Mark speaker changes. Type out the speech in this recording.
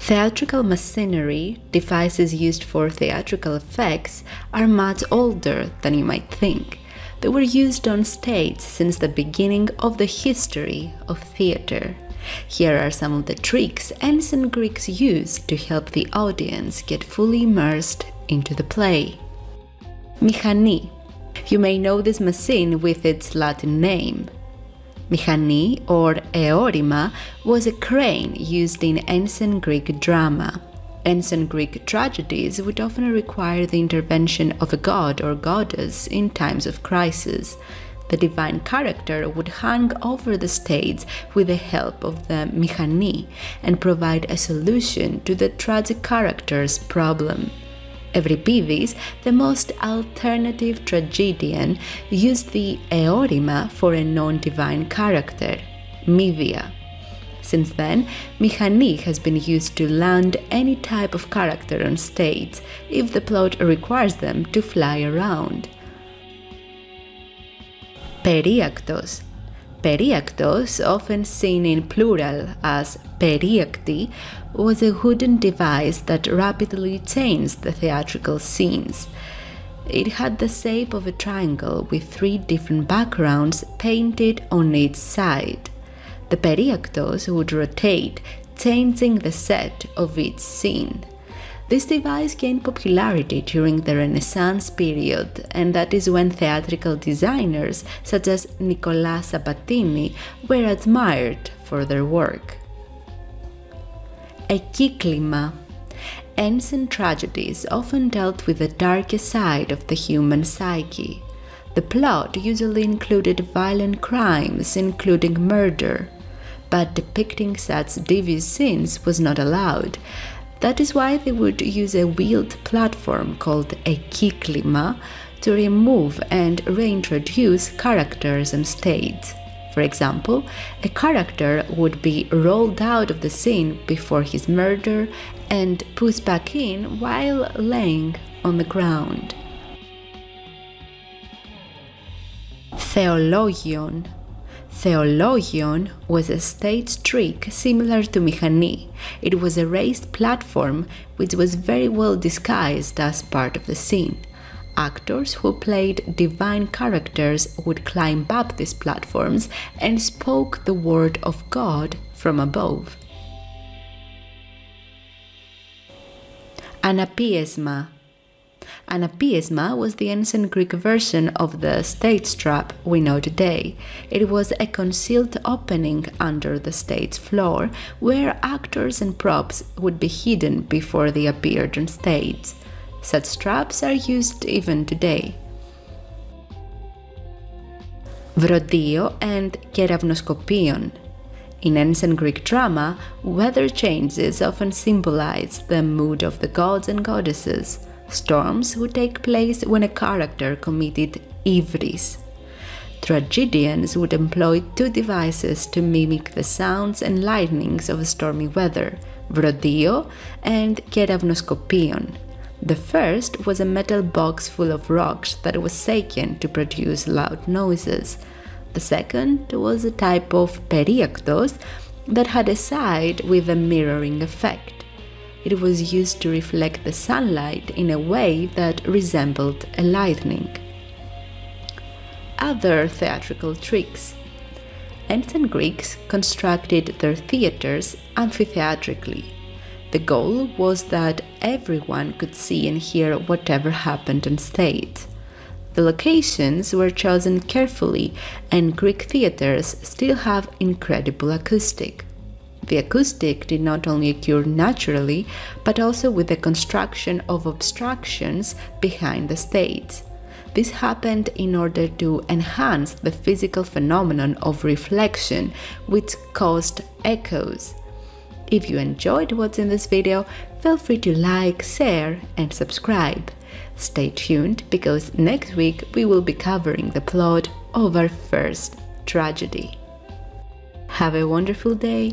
Speaker 1: Theatrical machinery, devices used for theatrical effects, are much older than you might think. They were used on stage since the beginning of the history of theater. Here are some of the tricks ancient Greeks used to help the audience get fully immersed into the play. Meghani. You may know this machine with its Latin name. Meghani, or eorima, was a crane used in ancient Greek drama. Ancient Greek tragedies would often require the intervention of a god or goddess in times of crisis. The divine character would hang over the stage with the help of the Meghani and provide a solution to the tragic character's problem. Euripides, the most alternative tragedian, used the eorima for a non-divine character, Medea. Since then, Meghani has been used to land any type of character on stage if the plot requires them to fly around. Periactos. Periactos, often seen in plural as Pediacti, was a wooden device that rapidly changed the theatrical scenes. It had the shape of a triangle with 3 different backgrounds painted on each side. The periactos would rotate, changing the set of each scene. This device gained popularity during the Renaissance period, and that is when theatrical designers such as Nicola Sabatini were admired for their work. Klima. Ancient tragedies often dealt with the darker side of the human psyche. The plot usually included violent crimes, including murder, but depicting such devious scenes was not allowed. That is why they would use a wheeled platform called a Klima to remove and reintroduce characters on stage. For example, a character would be rolled out of the scene before his murder and pushed back in while laying on the ground. Theologian. Theologian was a stage trick similar to Meghani. It was a raised platform which was very well disguised as part of the scene. Actors who played divine characters would climb up these platforms and spoke the word of God from above. Anapiesma. Anapiesma was the ancient Greek version of the stage trap we know today. It was a concealed opening under the stage floor where actors and props would be hidden before they appeared on stage. Such traps are used even today. Βροντείο and Keravnoskopion. In ancient Greek drama, weather changes often symbolize the mood of the gods and goddesses. Storms would take place when a character committed ivris. Tragedians would employ 2 devices to mimic the sounds and lightnings of stormy weather, βροντείο and Keravnoskopion. The first was a metal box full of rocks that was shaken to produce loud noises. The second was a type of periactos that had a side with a mirroring effect. It was used to reflect the sunlight in a way that resembled a lightning. Other theatrical tricks. Ancient Greeks constructed their theaters amphitheatrically. The goal was that everyone could see and hear whatever happened on stage. The locations were chosen carefully, and Greek theaters still have incredible acoustic. The acoustic did not only occur naturally, but also with the construction of obstructions behind the stage. This happened in order to enhance the physical phenomenon of reflection, which caused echoes. If you enjoyed watching this video, feel free to like, share, and subscribe. Stay tuned because next week we will be covering the plot of our first tragedy. Have a wonderful day!